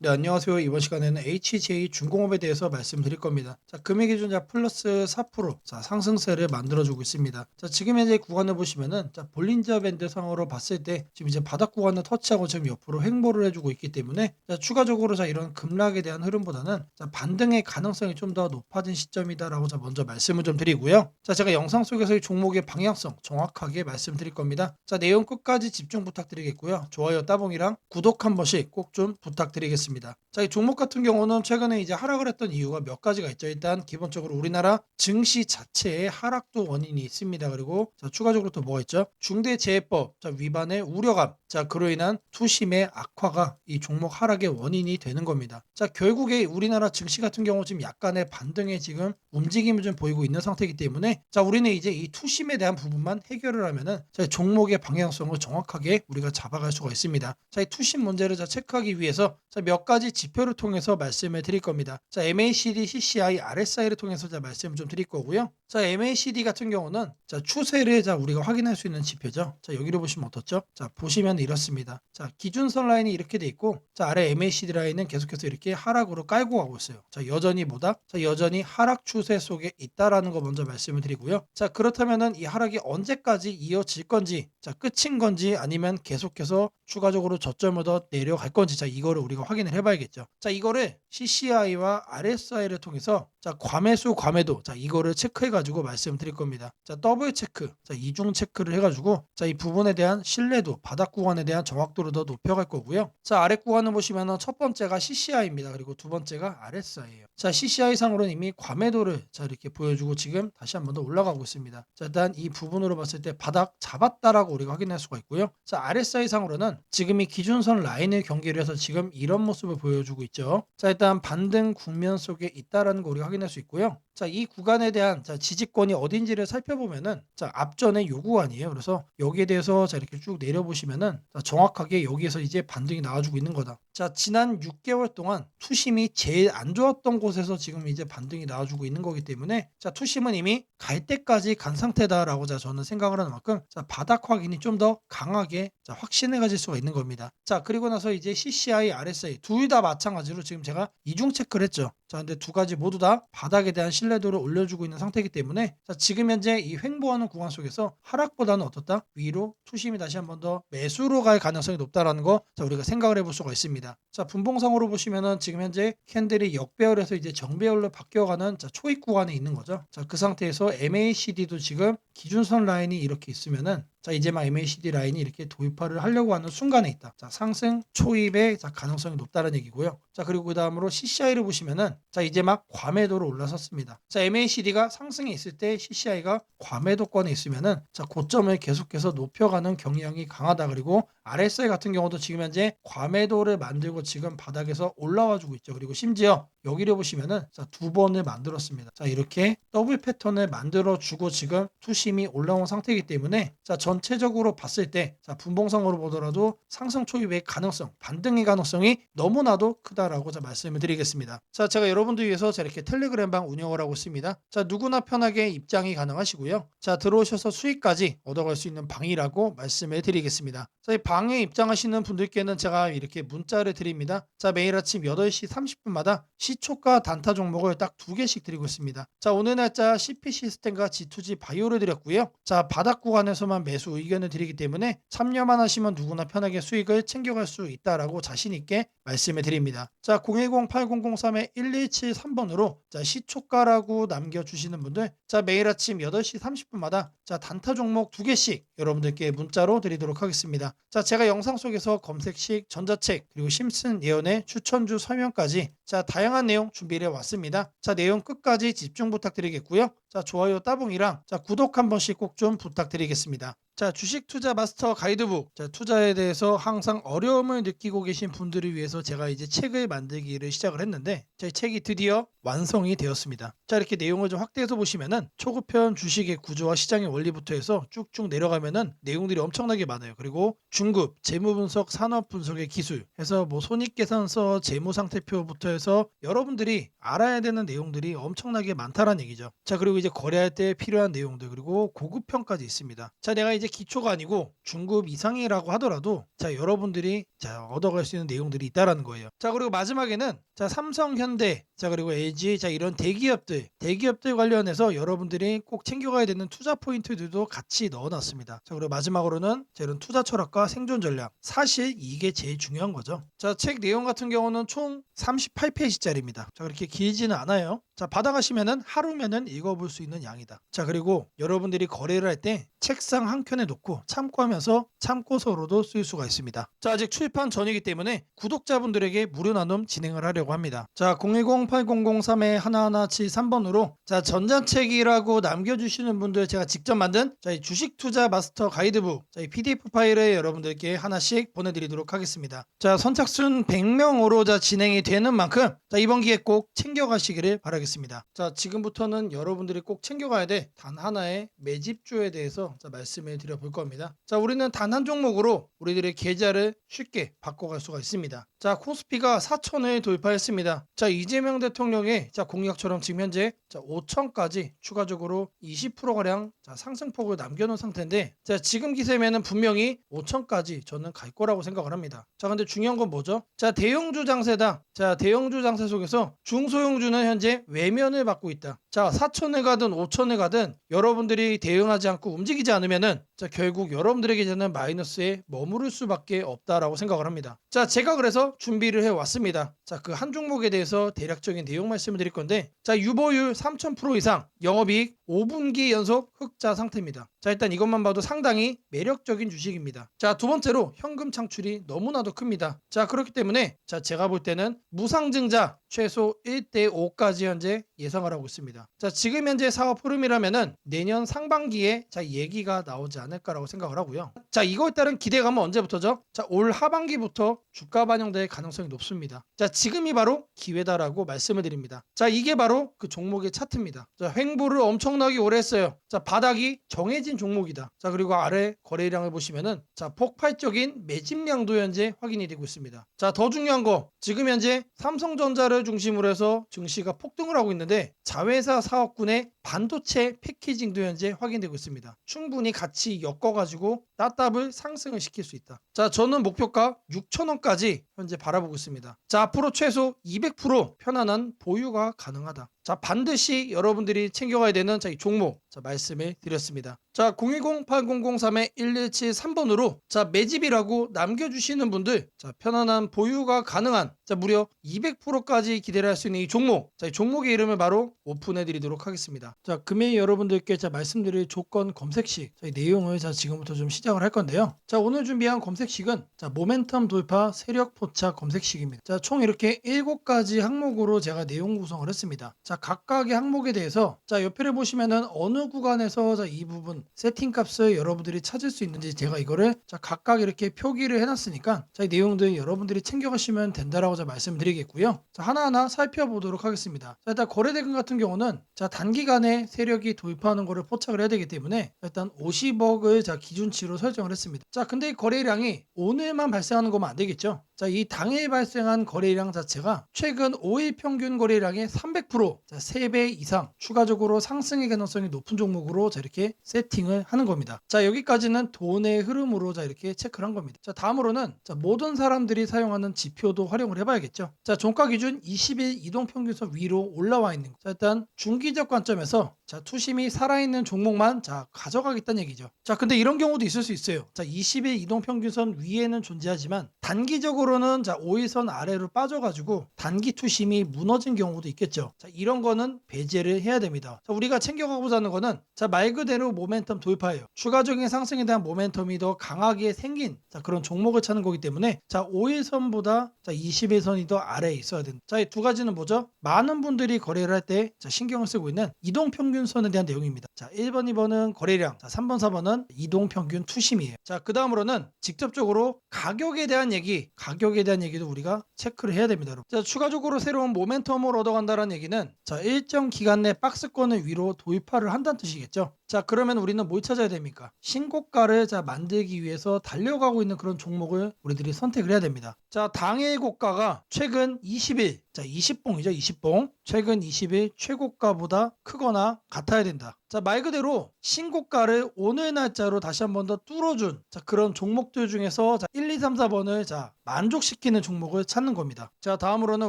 네, 안녕하세요. 이번 시간에는 HJ 중공업에 대해서 말씀드릴 겁니다. 자, 금액 기준자 플러스 4%, 자, 상승세를 만들어주고 있습니다. 자, 지금 현재 구간을 보시면은, 자, 볼린저 밴드 상으로 봤을 때, 지금 이제 바닥 구간을 터치하고 지금 옆으로 횡보를 해주고 있기 때문에, 자, 추가적으로 자, 이런 급락에 대한 흐름보다는, 자, 반등의 가능성이 좀 더 높아진 시점이다라고 자, 먼저 말씀을 좀 드리고요. 자, 제가 영상 속에서 이 종목의 방향성 정확하게 말씀드릴 겁니다. 자, 내용 끝까지 집중 부탁드리겠고요. 좋아요 따봉이랑 구독 한 번씩 꼭 좀 부탁드리겠습니다. 자, 이 종목 같은 경우는 최근에 이제 하락을 했던 이유가 몇 가지가 있죠. 일단 기본적으로 우리나라 증시 자체의 하락도 원인이 있습니다. 그리고 자, 추가적으로 또 뭐가 있죠? 중대재해법 자, 위반의 우려감. 자, 그로 인한 투심의 악화가 이 종목 하락의 원인이 되는 겁니다. 자, 결국에 우리나라 증시 같은 경우 지금 약간의 반등에 지금 움직임을 좀 보이고 있는 상태이기 때문에 자, 우리는 이제 이 투심에 대한 부분만 해결을 하면은 자, 종목의 방향성을 정확하게 우리가 잡아갈 수가 있습니다. 자, 이 투심 문제를 자, 체크하기 위해서 자, 몇 가지 지표를 통해서 말씀을 드릴 겁니다. 자, MACD, CCI, RSI를 통해서 자, 말씀을 좀 드릴 거고요. 자, MACD 같은 경우는 자, 추세를 자, 우리가 확인할 수 있는 지표죠. 자, 여기를 보시면 어떻죠? 자, 보시면 이렇습니다. 자, 기준선 라인이 이렇게 돼 있고 자, 아래 MACD 라인은 계속해서 이렇게 하락으로 깔고 가고 있어요. 자, 여전히 뭐다? 자, 여전히 하락 추세 속에 있다라는 거 먼저 말씀을 드리고요. 자, 그렇다면은 이 하락이 언제까지 이어질 건지, 자, 끝인 건지 아니면 계속해서 추가적으로 저점을 더 내려갈 건지, 자, 이거를 우리가 확인을 해봐야겠죠. 자, 이거를 CCI와 RSI를 통해서 자, 과매수, 과매도, 자, 이거를 체크해가지고 말씀드릴 겁니다. 자, 더블 체크, 자, 이중 체크를 해가지고 자, 이 부분에 대한 신뢰도, 바닥 구간에 대한 정확도를 더 높여갈 거고요. 자, 아래 구간을 보시면은 첫 번째가 CCI입니다. 그리고 두 번째가 RSI예요. 자, CCI 상으로는 이미 과매도를 자, 이렇게 보여주고 지금 다시 한 번 더 올라가고 있습니다. 자, 일단 이 부분으로 봤을 때 바닥 잡았다라고 우리가 확인할 수가 있고요. 자, RSI 상으로는 지금 이 기준선 라인을 경계를 해서 지금 이런 모습을 보여주고 있죠. 자, 일단 반등 국면 속에 있다라는 거 우리가 확인할 수 있고요. 자, 이 구간에 대한 자, 지지권이 어딘지를 살펴보면은 자, 앞전에 요 구간이에요. 그래서 여기에 대해서 자, 이렇게 쭉 내려보시면은 자, 정확하게 여기에서 이제 반등이 나와주고 있는 거다. 자, 지난 6개월 동안 투심이 제일 안 좋았던 곳에서 지금 이제 반등이 나와주고 있는 거기 때문에 자, 투심은 이미 갈 때까지 간 상태다라고 자, 저는 생각을 하는 만큼 자, 바닥 확인이 좀 더 강하게 자, 확신해 가질 수가 있는 겁니다. 자, 그리고 나서 이제 CCI, RSI 둘 다 마찬가지로 지금 제가 이중 체크를 했죠. 자, 근데 두 가지 모두 다 바닥에 대한 신뢰도를 올려주고 있는 상태이기 때문에 자, 지금 현재 이 횡보하는 구간 속에서 하락보다는 어떻다? 위로 투심이 다시 한 번 더 매수로 갈 가능성이 높다라는 거 자, 우리가 생각을 해볼 수가 있습니다. 자, 분봉상으로 보시면은 지금 현재 캔들이 역배열에서 이제 정배열로 바뀌어가는 자, 초입 구간에 있는 거죠. 자, 그 상태에서 MACD도 지금 기준선 라인이 이렇게 있으면은 자, 이제 막 MACD 라인이 이렇게 도입화를 하려고 하는 순간에 있다. 자, 상승 초입의 자, 가능성이 높다는 얘기고요. 자, 그리고 그 다음으로 CCI를 보시면은 자, 이제 막 과매도로 올라섰습니다. 자, MACD가 상승에 있을 때 CCI가 과매도권에 있으면은 자, 고점을 계속해서 높여가는 경향이 강하다. 그리고 RSI 같은 경우도 지금 현재 과매도를 만들고 지금 바닥에서 올라와 주고 있죠. 그리고 심지어 여기를 보시면은 자, 두 번을 만들었습니다. 자, 이렇게 더블 패턴을 만들어 주고 지금 투심이 올라온 상태이기 때문에 자, 전체적으로 봤을 때 자, 분봉상으로 보더라도 상승 초입의 가능성, 반등의 가능성이 너무나도 크다라고 자, 말씀을 드리겠습니다. 자, 제가 여러분들 위해서 자, 이렇게 텔레그램방 운영을 하고 있습니다. 자, 누구나 편하게 입장이 가능하시고요. 자, 들어오셔서 수익까지 얻어갈 수 있는 방이라고 말씀을 드리겠습니다. 자, 이 방에 입장하시는 분들께는 제가 이렇게 문자를 드립니다. 자, 매일 아침 8시 30분마다 시초가 단타 종목을 딱 2개씩 드리고 있습니다. 자, 오늘 날짜 CP 시스템과 G2G 바이오를 드렸고요. 자, 바닥 구간에서만 매수 의견을 드리기 때문에 참여만 하시면 누구나 편하게 수익을 챙겨갈 수 있다라고 자신 있게 말씀을 드립니다. 자, 010-8003-1173번으로 자, 시초가라고 남겨주시는 분들 자, 매일 아침 8시 30분마다 자, 단타 종목 2개씩 여러분들께 문자로 드리도록 하겠습니다. 자, 제가 영상 속에서 검색식, 전자책, 그리고 심슨 예언의 추천주 설명까지 자, 다양한 내용 준비해 왔습니다. 자, 내용 끝까지 집중 부탁드리겠고요. 자, 좋아요 따봉이랑 자, 구독 한 번씩 꼭 좀 부탁드리겠습니다. 자, 주식 투자 마스터 가이드북. 자, 투자에 대해서 항상 어려움을 느끼고 계신 분들을 위해서 제가 이제 책을 만들기를 시작을 했는데 제 책이 드디어 완성이 되었습니다. 자, 이렇게 내용을 좀 확대해서 보시면은 초급편 주식의 구조와 시장의 원리부터 해서 쭉쭉 내려가면은 내용들이 엄청나게 많아요. 그리고 중급, 재무 분석, 산업 분석의 기술 해서 뭐 손익계산서, 재무 상태표부터 해서 여러분들이 알아야 되는 내용들이 엄청나게 많다라는 얘기죠. 자, 그리고 이제 거래할 때 필요한 내용들 그리고 고급편까지 있습니다. 자, 내가 이제 이제 기초가 아니고 중급 이상이라고 하더라도 자 여러분들이 자 얻어갈 수 있는 내용들이 있다라는 거예요. 자 그리고 마지막에는 자 삼성, 현대, 자 그리고 LG, 자 이런 대기업들 관련해서 여러분들이 꼭 챙겨가야 되는 투자 포인트들도 같이 넣어놨습니다. 자 그리고 마지막으로는 자 이런 투자 철학과 생존 전략, 사실 이게 제일 중요한 거죠. 자 책 내용 같은 경우는 총 38페이지짜리입니다. 자 그렇게 길지는 않아요. 자 받아가시면은 하루면은 읽어볼 수 있는 양이다. 자 그리고 여러분들이 거래를 할 때 책상 한 켠에 놓고 참고하면서 참고서로도 쓸 수가 있습니다. 자 아직 출판 전이기 때문에 구독자분들에게 무료 나눔 진행을 하려고 합니다. 자 010-8003-1173번으로 자 전자책이라고 남겨주시는 분들 제가 직접 만든 자 이 주식 투자 마스터 가이드북 자 이 PDF 파일을 여러분들께 하나씩 보내드리도록 하겠습니다. 자 선착순 100명으로 자 진행이 되는 만큼 자 이번 기회 꼭 챙겨가시기를 바라겠습니다. 자 지금부터는 여러분들이 꼭 챙겨가야 돼 단 하나의 매집주에 대해서 자 말씀을 드려볼 겁니다. 자 우리는 단 한 종목으로 우리들의 계좌를 쉽게 바꿔갈 수가 있습니다. 자 코스피가 4천을 돌파했습니다. 자 이재명 대통령의 자 공약처럼 지금 현재 자 5천까지 추가적으로 20%가량 자 상승폭을 남겨놓은 상태인데 자 지금 기세면은 분명히 5천까지 저는 갈 거라고 생각을 합니다. 자 근데 중요한 건 뭐죠? 자 대형주 장세다. 자 대형주 장세 속에서 중소형주는 현재 외면을 받고 있다. 자 4천을 가든 5천을 가든 여러분들이 대응하지 않고 움직이지 않으면은 자 결국 여러분들에게 되는 마이너스에 머무를 수밖에 없다라고 생각을 합니다. 자 제가 그래서 준비를 해왔습니다. 자 그 한 종목에 대해서 대략적인 내용 말씀을 드릴 건데 자 유보율 3000% 이상 영업이익 5분기 연속 흑자 상태입니다. 자 일단 이것만 봐도 상당히 매력적인 주식입니다. 자 두 번째로 현금 창출이 너무나도 큽니다. 자 그렇기 때문에 자 제가 볼 때는 무상증자 최소 1대5까지 현재 예상을 하고 있습니다. 자 지금 현재 사업 흐름이라면은 내년 상반기에 자 얘기가 나오지 않을까라고 생각을 하고요. 자 이거에 따른 기대감은 언제부터죠? 자 올 하반기부터 주가 반영될 가능성이 높습니다. 자 지금이 바로 기회다라고 말씀을 드립니다. 자 이게 바로 그 종목의 차트입니다. 자 횡보를 엄청나게 오래 했어요. 자 바닥이 정해진 종목이다. 자 그리고 아래 거래량을 보시면은 자 폭발적인 매집량도 현재 확인이 되고 있습니다. 자 더 중요한 거 지금 현재 삼성전자를 중심으로 해서 증시가 폭등을 하고 있는데 자회사 사업군의 반도체 패키징도 현재 확인되고 있습니다. 충분히 같이 엮어가지고 따답을 상승을 시킬 수 있다. 자 저는 목표가 6,000원까지 현재 바라보고 있습니다. 자 앞으로 최소 200% 편안한 보유가 가능하다. 자 반드시 여러분들이 챙겨가야 되는 자 이 종목 자 말씀을 드렸습니다. 자 010-8003-1173번으로 자 매집이라고 남겨주시는 분들 자 편안한 보유가 가능한 자 무려 200%까지 기대를 할 수 있는 이 종목 자 이 종목의 이름을 바로 오픈해 드리도록 하겠습니다. 자 금일 여러분들께 자 말씀드릴 조건 검색식 자 이 내용을 자 지금부터 좀 시작을 할 건데요. 자 오늘 준비한 검색식은 자 모멘텀 돌파 세력 포착 검색식입니다. 자 총 이렇게 7가지 항목으로 제가 내용 구성을 했습니다. 자 각각의 항목에 대해서 자 옆에를 보시면은 어느 구간에서 자 이 부분 세팅 값을 여러분들이 찾을 수 있는지 제가 이거를 자 각각 이렇게 표기를 해놨으니까 자 이 내용들 여러분들이 챙겨가시면 된다라고 자 말씀드리겠고요. 자 하나하나 살펴보도록 하겠습니다. 자 일단 거래대금 같은 경우는 자 단기간에 세력이 돌파하는 거를 포착을 해야 되기 때문에 일단 50억을 자 기준치로 설정을 했습니다. 자 근데 이 거래량이 오늘만 발생하는 거면 안 되겠죠. 자 이 당일 발생한 거래량 자체가 최근 5일 평균 거래량의 300% 자 3배 이상 추가적으로 상승의 가능성이 높은 종목으로 자 이렇게 세팅을 하는 겁니다. 자 여기까지는 돈의 흐름으로 자 이렇게 체크를 한 겁니다. 자 다음으로는 자 모든 사람들이 사용하는 지표도 활용을 해봐야겠죠. 자 종가 기준 20일 이동평균선 위로 올라와 있는 거. 자 일단 중기적 관점에서 자 투심이 살아있는 종목만 자 가져가겠다는 얘기죠. 자 근데 이런 경우도 있을 수 있어요. 자 20일 이동평균선 위에는 존재하지만 단기적으로는 자 5일선 아래로 빠져가지고 단기 투심이 무너진 경우도 있겠죠. 자 이런 거는 배제를 해야 됩니다. 자 우리가 챙겨가고자 하는 거는 자 말 그대로 모멘텀 돌파예요. 추가적인 상승에 대한 모멘텀이 더 강하게 생긴 자 그런 종목을 찾는 거기 때문에 자 5일선보다 자 20일선이 더 아래에 있어야 된다. 자 이 두 가지는 뭐죠? 많은 분들이 거래를 할 때 자 신경을 쓰고 있는 이동평균선에 대한 내용입니다. 자 1번 2번은 거래량 자 3번 4번은 이동평균 투심이에요. 자 그 다음으로는 직접적으로 가격에 대한 얘기도 우리가 체크를 해야 됩니다. 여러분. 자 추가적으로 새로운 모멘텀을 얻어간다는 얘기는 자 일정 기간 내 박스권을 위로 돌파를 한다는 뜻이겠죠. 자 그러면 우리는 뭘 찾아야 됩니까? 신고가를 자 만들기 위해서 달려가고 있는 그런 종목을 우리들이 선택을 해야 됩니다. 자 당일 고가가 최근 20일 자, 20봉이죠. 20봉. 최근 20일 최고가보다 크거나 같아야 된다. 자, 말 그대로 신고가를 오늘 날짜로 다시 한 번 더 뚫어준 그런 종목들 중에서 1, 2, 3, 4번을 만족시키는 종목을 찾는 겁니다. 자, 다음으로는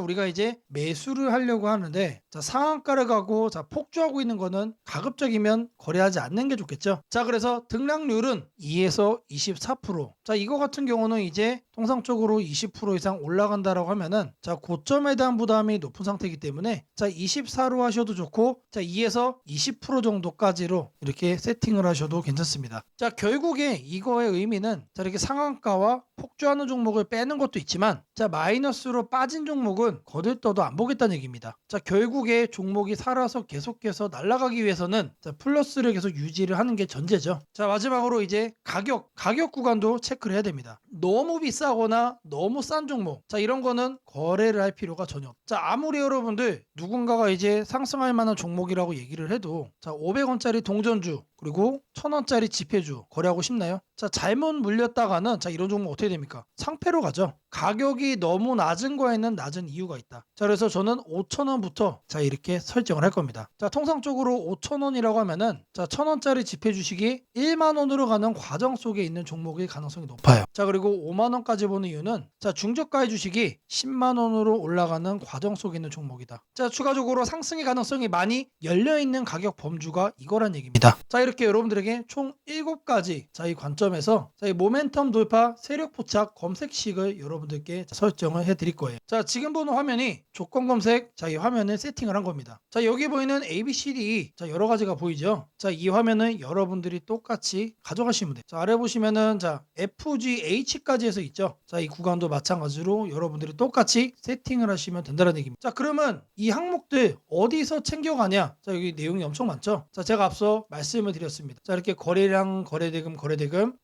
우리가 이제 매수를 하려고 하는데 상한가를 가고 폭주하고 있는 거는 가급적이면 거래하지 않는 게 좋겠죠. 자, 그래서 등락률은 2에서 24%. 자, 이거 같은 경우는 이제 통상적으로 20% 이상 올라간다라고 하면은 고점에 대한 부담이 높은 상태이기 때문에 24로 하셔도 좋고 2에서 20% 정도까지로 이렇게 세팅을 하셔도 괜찮습니다. 자, 결국에 이거의 의미는 이렇게 상한가와 폭주하는 종목을 빼는 것도 있지만 마이너스로 빠진 종목은 거들떠도 안 보겠다는 얘기입니다. 자, 결국에 종목이 살아서 계속해서 날아가기 위해서는 플러스를 계속 유지를 하는 게 전제죠. 자, 마지막으로 이제 가격 구간도 체크를 해야 됩니다. 너무 비싸거나 너무 싼 종목 이런 거는 거래를 할 필요가 전혀 없죠. 자, 아무리 여러분들 누군가가 이제 상승할 만한 종목이라고 얘기를 해도 500원짜리 동전주 그리고 1000원짜리 지폐주 거래하고 싶나요? 자, 잘못 물렸다가는 이런 종목 어떻게 됩니까? 상패로 가죠. 가격이 너무 낮은 거에는 낮은 이유가 있다. 자, 그래서 저는 5,000원부터 이렇게 설정을 할 겁니다. 자, 통상적으로 5,000원이라고 하면은 1,000원짜리 지폐 주식이 1만 원으로 가는 과정 속에 있는 종목일 가능성이 높아요. 자, 그리고 5만 원까지 보는 이유는 중저가의 주식이 10만 원으로 올라가는 과정 속에 있는 종목이다. 자, 추가적으로 상승의 가능성이 많이 열려 있는 가격 범주가 이거란 얘기입니다. 자, 이렇게 여러분들에게 총 7가지 이 관점에서 이 모멘텀 돌파 세력 포착 검색식을 여러분들께 설정을 해 드릴 거예요. 자, 지금 보는 화면이 조건 검색 이 화면을 세팅을 한 겁니다. 자, 여기 보이는 ABCD 여러 가지가 보이죠. 자, 이 화면을 여러분들이 똑같이 가져가시면 돼요. 자, 아래 보시면은 FGH까지 해서 있죠. 자, 이 구간도 마찬가지로 여러분들이 똑같이 세팅을 하시면 된다는 얘기입니다. 자, 그러면 이 항목들 어디서 챙겨가냐? 자, 여기 내용이 엄청 많죠. 자, 제가 앞서 말씀을 드렸습니다. 자, 이렇게 거래량, 거래대금,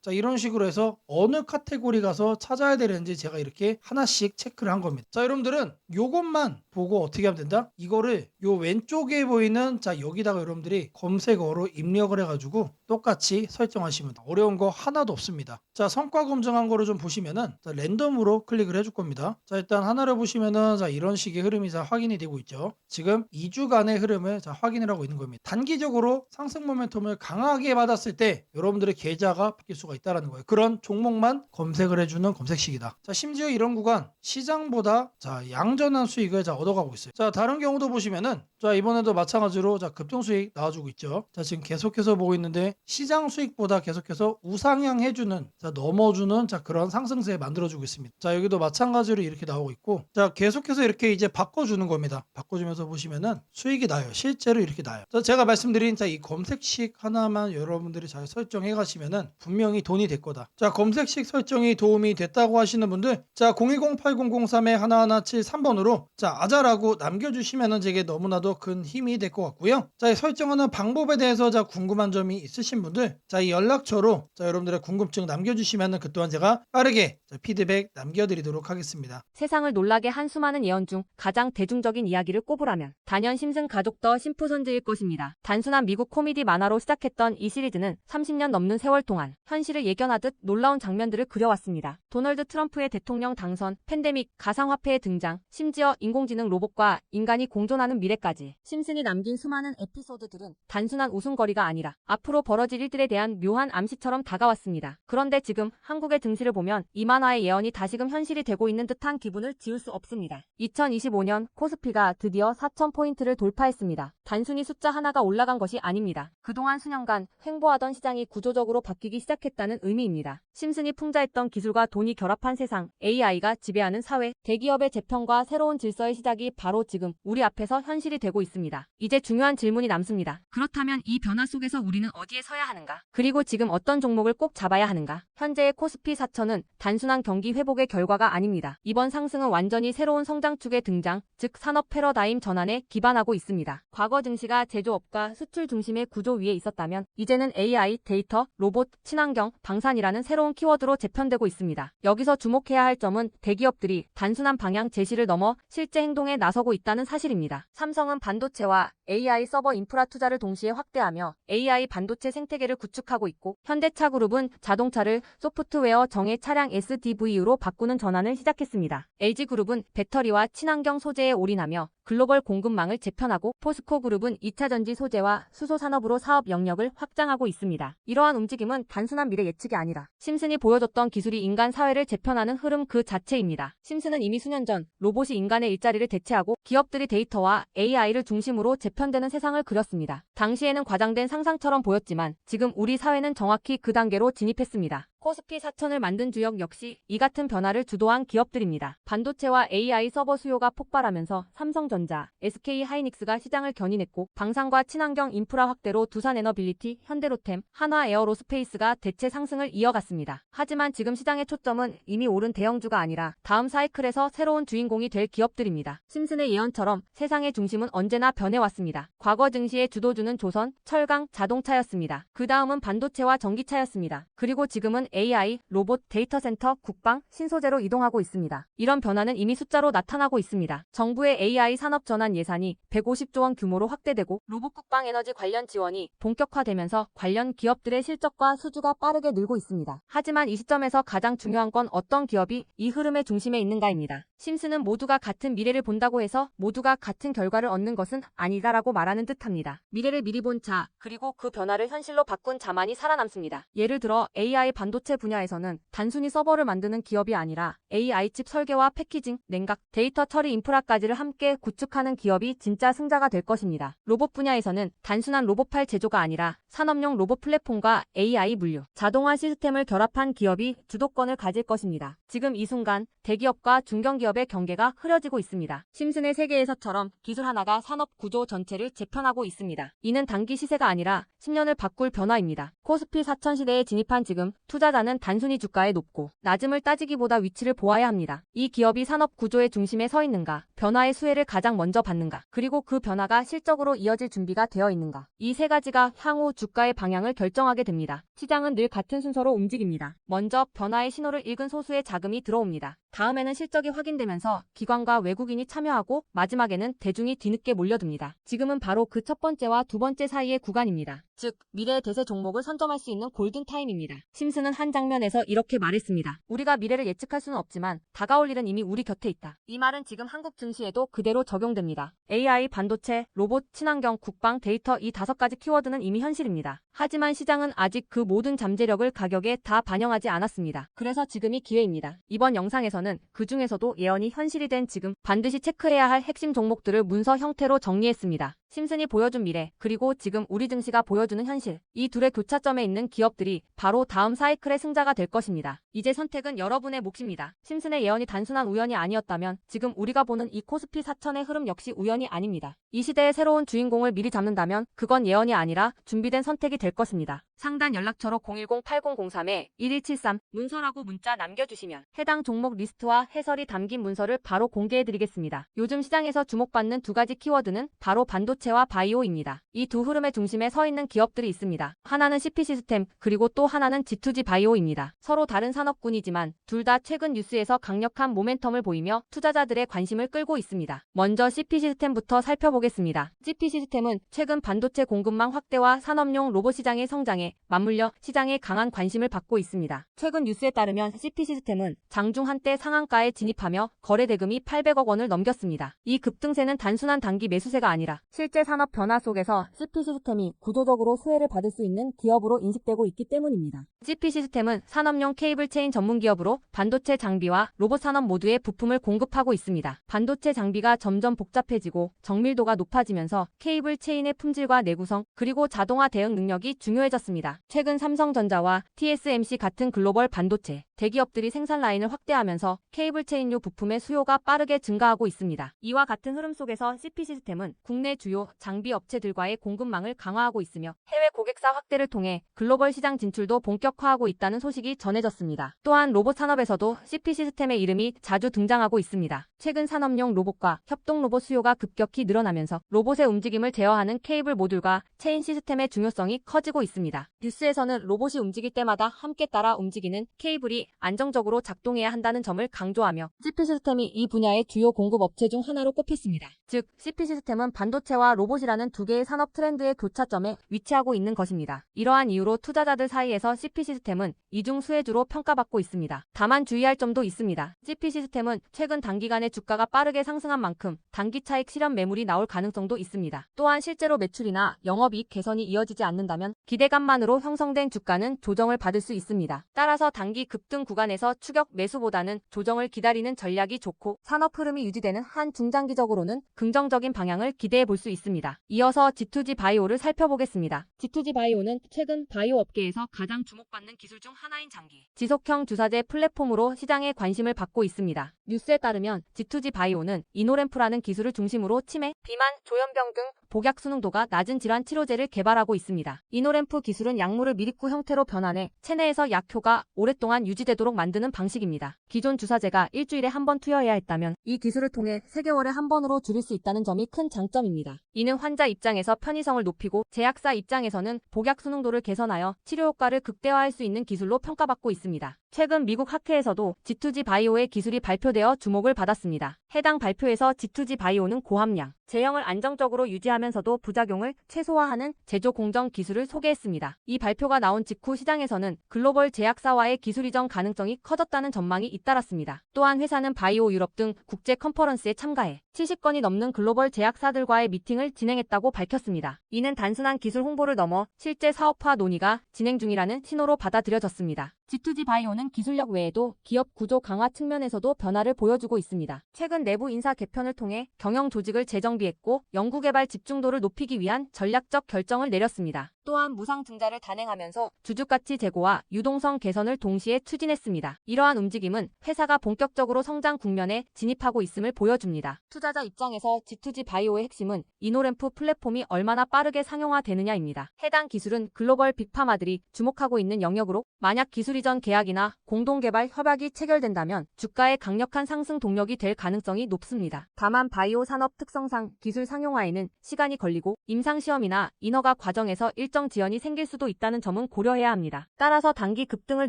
자, 이런 식으로 해서 어느 카테고리 가서 찾아야 되는지 제가 이렇게 하나씩 체크를 한 겁니다. 자, 여러분들은 요것만 보고 어떻게 하면 된다? 이거를 요 왼쪽에 보이는 여기다가 여러분들이 검색어로 입력을 해가지고 똑같이 설정하시면 돼요. 어려운 거 하나도 없습니다. 자, 성과 검증한 거를 좀 보시면은 랜덤으로 클릭을 해줄 겁니다. 자, 일단 하나를 보시면은 이런 식의 흐름이 확인이 되고 있죠. 지금 2주간의 흐름을 확인을 하고 있는 겁니다. 단기적으로 상승 모멘텀을 강하게 받았을 때 여러분들의 계좌가 바뀔 수가 있다는 거예요. 그런 종목만 검색을 해주는 검색식이다. 자, 심지어 이런 구간 시장보다 양전한 수익을 얻어가고 있어요. 자, 다른 경우도 보시면은 이번에도 마찬가지로 급등 수익 나와주고 있죠. 자, 지금 계속해서 보고 있는데 시장 수익보다 계속해서 우상향 해주는 넘어주는 그런 상승세 만들어주고 있습니다. 자, 여기도 마찬가지로 이렇게 나오고 있고 계속해서 이렇게 이제 바꿔주는 겁니다. 바꿔주면서 보시면은 수익이 나요. 실제로 이렇게 나요. 자, 제가 말씀드린 이 검색식 하나만 여러분들이 잘 설정해 가시면은 분명히 돈이 될 거다. 자, 검색식 설정이 도움이 됐다고 하시는 분들 010-8003-1173번으로 아자라고 남겨주시면은 제게 너무나도 큰 힘이 될 것 같고요. 자, 설정하는 방법에 대해서 궁금한 점이 있으신 분들 이 연락처로 여러분들의 궁금증 남겨주시면은 그 또한 제가 빠르게 피드백 남겨드리도록 하겠습니다. 세상을 놀라게 한 수많은 예언 중 가장 대중적인 이야기를 꼽으라면 단연 심슨 가족 더 심프손즈일 것입니다. 단순한 미국 코미디 만화로 시작했던 이 시리즈는 30년 넘는 세월 동안 현실을 예견하듯 놀라운 장면들을 그려왔습니다. 도널드 트럼프의 대통령 당선, 팬데믹, 가상화폐의 등장, 심지어 인공지능 로봇과 인간이 공존하는 미래까지 심슨이 남긴 수많은 에피소드들은 단순한 웃음거리가 아니라 앞으로 벌어질 일들에 대한 묘한 암시처럼 다가왔습니다. 그런데 지금 한국의 등실을 보면 이 만화의 예언이 다시금 현실이 되고 있는 듯한 기분을 지울 수 없습니다. 2025년 코스피가 드디어 4,000포인트를 돌파했습니다. 단순히 숫자 하나가 올라간 것이 아닙니다. 그동안 수년간 횡보하던 시장이 구조적으로 바뀌기 시작했다는 의미입니다. 심슨이 풍자했던 기술과 돈이 결합한 세상, AI가 지배하는 사회, 대기업의 재편과 새로운 질서의 시작이 바로 지금 우리 앞에서 현실이 되고 있습니다. 이제 중요한 질문이 남습니다. 그렇다면 이 변화 속에서 우리는 어디에 서야 하는가? 그리고 지금 어떤 종목을 꼭 잡아야 하는가? 현재의 코스피 4,000은 단순한 경기 회복의 결과가 아닙니다. 이번 상승은 완전히 새로운 성장축의 등장, 즉 산업 패러다임 전환에 기반하고 있습니다. 과거 증시가 제조업과 수출 중심의 구조 위에 있었다면 아니었다면 이제는 AI, 데이터, 로봇, 친환경, 방산이라는 새로운 키워드로 재편되고 있습니다. 여기서 주목해야 할 점은 대기업들이 단순한 방향 제시를 넘어 실제 행동에 나서고 있다는 사실입니다. 삼성은 반도체와 AI 서버 인프라 투자를 동시에 확대하며 AI 반도체 생태계를 구축하고 있고, 현대차그룹은 자동차를 소프트웨어 정예 차량 SDV로 바꾸는 전환을 시작했습니다. LG그룹은 배터리와 친환경 소재에 올인하며 글로벌 공급망을 재편하고, 포스코그룹은 2차전지 소재와 수소 산업으로 사업 영역을 확장하고 있습니다. 이러한 움직임은 단순한 미래 예측이 아니라 심슨이 보여줬던 기술이 인간 사회를 재편하는 흐름 그 자체입니다. 심슨은 이미 수년 전 로봇이 인간의 일자리를 대체하고 기업들이 데이터와 AI를 중심으로 재편되는 세상을 그렸습니다. 당시에는 과장된 상상처럼 보였지만 지금 우리 사회는 정확히 그 단계로 진입했습니다. 코스피 4000을 만든 주역 역시 이 같은 변화를 주도한 기업들입니다. 반도체와 AI 서버 수요가 폭발하면서 삼성전자, SK하이닉스가 시장을 견인했고, 방산과 친환경 인프라 확대로 두산에너빌리티, 현대로템, 한화에어로스페이스가 대체 상승을 이어갔습니다. 하지만 지금 시장의 초점은 이미 오른 대형주가 아니라 다음 사이클에서 새로운 주인공이 될 기업들입니다. 심슨의 예언처럼 세상의 중심은 언제나 변해왔습니다. 과거 증시의 주도주는 조선, 철강, 자동차였습니다. 그 다음은 반도체와 전기차였습니다. 그리고 지금은 AI, 로봇, 데이터 센터, 국방, 신소재로 이동하고 있습니다. 이런 변화는 이미 숫자로 나타나고 있습니다. 정부의 AI 산업 전환 예산이 150조 원 규모로 확대되고, 로봇 국방 에너지 관련 지원이 본격화되면서 관련 기업들의 실적과 수주가 빠르게 늘고 있습니다. 하지만 이 시점에서 가장 중요한 건 어떤 기업이 이 흐름의 중심에 있는가입니다. 심슨은 모두가 같은 미래를 본다고 해서 모두가 같은 결과를 얻는 것은 아니다라고 말하는 듯합니다. 미래를 미리 본 자, 그리고 그 변화를 현실로 바꾼 자만이 살아남습니다. 예를 들어 AI 반도체 분야에서는 단순히 서버를 만드는 기업이 아니라 AI 칩 설계와 패키징, 냉각, 데이터 처리 인프라까지를 함께 구축하는 기업이 진짜 승자가 될 것입니다. 로봇 분야에서는 단순한 로봇팔 제조가 아니라 산업용 로봇 플랫폼과 AI 물류, 자동화 시스템을 결합한 기업이 주도권을 가질 것입니다. 지금 이 순간 대기업과 중견기업의 경계가 흐려지고 있습니다. 심슨의 세계에서처럼 기술 하나가 산업 구조 전체를 재편하고 있습니다. 이는 단기 시세가 아니라 10년을 바꿀 변화입니다. 코스피 4000 시대에 진입한 지금 투자자는 단순히 주가의 높고 낮음을 따지기보다 위치를 보아야 합니다. 이 기업이 산업 구조의 중심에 서 있는가, 변화의 수혜를 가장 먼저 받는가, 그리고 그 변화가 실적으로 이어질 준비가 되어 있는가. 이 세 가지가 향후 주가의 방향을 결정하게 됩니다. 시장은 늘 같은 순서로 움직입니다. 먼저 변화의 신호를 읽은 소수의 자금이 들어옵니다. 다음에는 실적이 확인되면서 기관과 외국인이 참여하고, 마지막에는 대중이 뒤늦게 몰려듭니다. 지금은 바로 그 첫 번째와 두 번째 사이의 구간입니다. 즉, 미래의 대세 종목을 선점할 수 있는 골든타임입니다. 심슨은 한 장면에서 이렇게 말했습니다. 우리가 미래를 예측할 수는 없지만 다가올 일은 이미 우리 곁에 있다. 이 말은 지금 한국 증시에도 그대로 적용됩니다. AI, 반도체, 로봇, 친환경, 국방, 데이터, 이 5가지 키워드는 이미 현실입니다. 하지만 시장은 아직 그 모든 잠재력을 가격에 다 반영하지 않았습니다. 그래서 지금이 기회입니다. 이번 영상에서는 그 중에서도 예언이 현실이 된 지금 반드시 체크해야 할 핵심 종목들을 문서 형태로 정리했습니다. 심슨이 보여준 미래, 그리고 지금 우리 증시가 보여주는 현실, 이 둘의 교차점에 있는 기업들이 바로 다음 사이클의 승자가 될 것입니다. 이제 선택은 여러분의 몫입니다. 심슨의 예언이 단순한 우연이 아니었다면 지금 우리가 보는 이 코스피 4000의 흐름 역시 우연이 아닙니다. 이 시대의 새로운 주인공을 미리 잡는다면 그건 예언이 아니라 준비된 선택이 될 것입니다. 상단 연락처로 010-8003-1173 문서라고 문자 남겨주시면 해당 종목 리스트와 해설이 담긴 문서를 바로 공개해드리겠습니다. 요즘 시장에서 주목받는 두 가지 키워드는 바로 반도체와 바이오입니다. 이 두 흐름의 중심에 서 있는 기업들이 있습니다. 하나는 CP시스템, 그리고 또 하나는 G2G 바이오입니다. 서로 다른 산업군이지만 둘 다 최근 뉴스에서 강력한 모멘텀을 보이며 투자자들의 관심을 끌고 있습니다. 먼저 CP시스템부터 살펴보겠습니다. CP시스템은 최근 반도체 공급망 확대와 산업용 로봇 시장의 성장에 맞물려 시장에 강한 관심을 받고 있습니다. 최근 뉴스에 따르면 CP시스템은 장중 한때 상한가에 진입하며 거래 대금이 800억 원을 넘겼습니다. 이 급등세는 단순한 단기 매수세가 아니라 실제 산업 변화 속에서 CP시스템이 구조적으로 수혜를 받을 수 있는 기업으로 인식되고 있기 때문입니다. CP시스템은 산업용 케이블 체인 전문 기업으로 반도체 장비와 로봇 산업 모두에 부품을 공급하고 있습니다. 반도체 장비가 점점 복잡해지고 정밀도가 높아지면서 케이블 체인의 품질과 내구성, 그리고 자동화 대응 능력이 중요해졌습니다. 최근 삼성전자와 TSMC 같은 글로벌 반도체 대기업들이 생산 라인을 확대하면서 케이블 체인류 부품의 수요가 빠르게 증가하고 있습니다. 이와 같은 흐름 속에서 CP 시스템은 국내 주요 장비 업체들과의 공급망을 강화하고 있으며 해외 고객사 확대를 통해 글로벌 시장 진출도 본격화하고 있다는 소식이 전해졌습니다. 또한 로봇 산업에서도 CP 시스템의 이름이 자주 등장하고 있습니다. 최근 산업용 로봇과 협동 로봇 수요가 급격히 늘어나면서 로봇의 움직임을 제어하는 케이블 모듈과 체인 시스템의 중요성이 커지고 있습니다. 뉴스에서는 로봇이 움직일 때마다 함께 따라 움직이는 케이블이 안정적으로 작동해야 한다는 점을 강조하며 CP 시스템이 이 분야의 주요 공급 업체 중 하나로 꼽혔습니다. 즉, CP 시스템은 반도체와 로봇이라는 두 개의 산업 트렌드의 교차점에 위치하고 있는 것입니다. 이러한 이유로 투자자들 사이에서 CP 시스템은 이중 수혜주로 평가받고 있습니다. 다만 주의할 점도 있습니다. CP 시스템은 최근 단기간에 주가가 빠르게 상승한 만큼 단기 차익 실현 매물이 나올 가능성도 있습니다. 또한 실제로 매출이나 영업이익 개선이 이어지지 않는다면 기대감만으로 형성된 주가는 조정을 받을 수 있습니다. 따라서 단기 급등 구간에서 추격 매수보다는 조정을 기다리는 전략이 좋고 산업 흐름이 유지되는 한 중장기적으로는 긍정적인 방향을 기대해 볼 수 있습니다. 이어서 G2G 바이오를 살펴보겠습니다. G2G 바이오는 최근 바이오 업계에서 가장 주목받는 기술 중 하나인 장기 지속형 주사제 플랫폼으로 시장에 관심을 받고 있습니다. 뉴스에 따르면 G2G 바이오는 이노램프라는 기술을 중심으로 치매, 비만, 조현병 등 복약 수능도가 낮은 질환 치료제를 개발하고 있습니다. 이노램프 기술은 약물을 미립구 형태로 변환해 체내에서 약효가 오랫동안 유지되도록 만드는 방식입니다. 기존 주사제가 일주일에 한 번 투여해야 했다면 이 기술을 통해 3개월에 한 번으로 줄일 수 있다는 점이 큰 장점입니다. 이는 환자 입장에서 편의성을 높이고 제약사 입장에서는 복약 수능도를 개선하여 치료 효과를 극대화할 수 있는 기술로 평가받고 있습니다. 최근 미국 학회에서도 G2G 바이오의 기술이 발표되어 주목을 받았습니다. 해당 발표에서 G2G 바이오는 고함량, 제형을 안정적으로 유지하면서도 부작용을 최소화하는 제조 공정 기술을 소개했습니다. 이 발표가 나온 직후 시장에서는 글로벌 제약사와의 기술 이전 가능성이 커졌다는 전망이 잇따랐습니다. 또한 회사는 바이오 유럽 등 국제 컨퍼런스에 참가해 70건이 넘는 글로벌 제약사들과의 미팅을 진행했다고 밝혔습니다. 이는 단순한 기술 홍보를 넘어 실제 사업화 논의가 진행 중이라는 신호로 받아들여졌습니다. G2G 바이오는 기술력 외에도 기업 구조 강화 측면에서도 변화를 보여주고 있습니다. 최근 내부 인사 개편을 통해 경영 조직을 재정비했고 연구개발 집중도를 높이기 위한 전략적 결정을 내렸습니다. 또한 무상 증자를 단행하면서 주주가치 제고와 유동성 개선을 동시에 추진했습니다. 이러한 움직임은 회사가 본격적으로 성장 국면에 진입하고 있음을 보여줍니다. 투자자 입장에서 G2G 바이오의 핵심은 이노램프 플랫폼이 얼마나 빠르게 상용화되느냐입니다. 해당 기술은 글로벌 빅파마들이 주목하고 있는 영역으로 만약 기술 이전 계약이나 공동개발 협약이 체결된다면 주가의 강력한 상승 동력이 될 가능성이 높습니다. 다만 바이오 산업 특성상 기술 상용화에는 시간이 걸리고 임상시험이나 인허가 과정에서 일정 지연이 생길 수도 있다는 점은 고려해야 합니다. 따라서 단기 급등을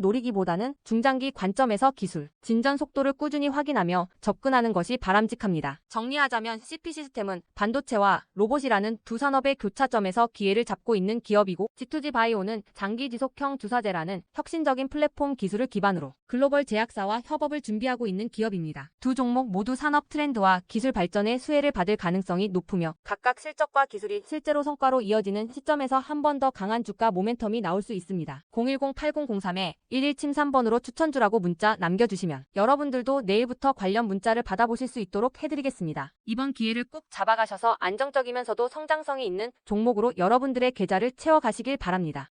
노리기보다는 중장기 관점에서 기술, 진전 속도를 꾸준히 확인하며 접근하는 것이 바람직합니다. 정리하자면 CP 시스템은 반도체와 로봇이라는 두 산업의 교차점에서 기회를 잡고 있는 기업이고 G2G 바이오는 장기 지속형 주사제라는 혁신적인 플랫폼 기술을 기반으로 글로벌 제약사와 협업을 준비하고 있는 기업입니다. 두 종목 모두 산업 트렌드와 기술 발전의 수혜를 받을 가능성이 높으며 각각 실적과 기술이 실제로 성과로 이어지는 시점에서 한 번 더 강한 주가 모멘텀이 나올 수 있습니다. 010-8003-1173번으로 추천주라고 문자 남겨주시면 여러분들도 내일부터 관련 문자를 받아보실 수 있도록 해드리겠습니다. 이번 기회를 꼭 잡아가셔서 안정적이면서도 성장성이 있는 종목으로 여러분들의 계좌를 채워가시길 바랍니다.